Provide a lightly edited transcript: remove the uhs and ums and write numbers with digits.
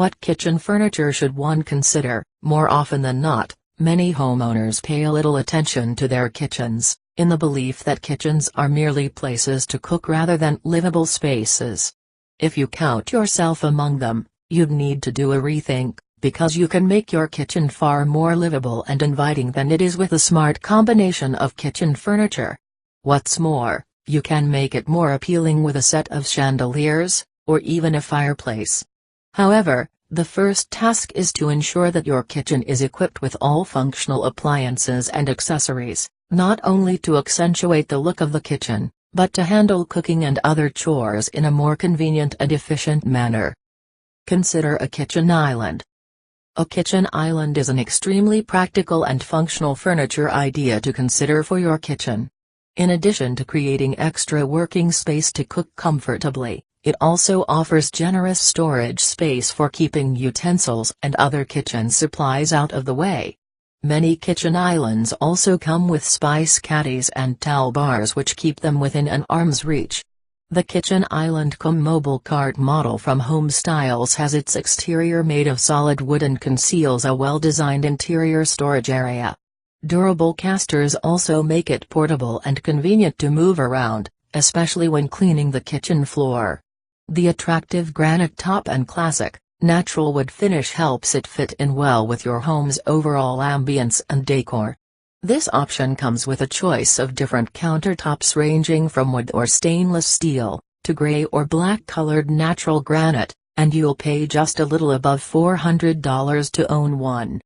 What kitchen furniture should one consider? More often than not, many homeowners pay a little attention to their kitchens, in the belief that kitchens are merely places to cook rather than livable spaces. If you count yourself among them, you'd need to do a rethink, because you can make your kitchen far more livable and inviting than it is with a smart combination of kitchen furniture. What's more, you can make it more appealing with a set of chandeliers, or even a fireplace. However, the first task is to ensure that your kitchen is equipped with all functional appliances and accessories, not only to accentuate the look of the kitchen, but to handle cooking and other chores in a more convenient and efficient manner. Consider a kitchen island. A kitchen island is an extremely practical and functional furniture idea to consider for your kitchen. In addition to creating extra working space to cook comfortably, it also offers generous storage space for keeping utensils and other kitchen supplies out of the way. Many kitchen islands also come with spice caddies and towel bars which keep them within an arm's reach. The Kitchen Island cum mobile cart model from Home Styles has its exterior made of solid wood and conceals a well-designed interior storage area. Durable casters also make it portable and convenient to move around, especially when cleaning the kitchen floor. The attractive granite top and classic, natural wood finish helps it fit in well with your home's overall ambience and decor. This option comes with a choice of different countertops ranging from wood or stainless steel, to gray or black colored natural granite, and you'll pay just a little above $400 to own one.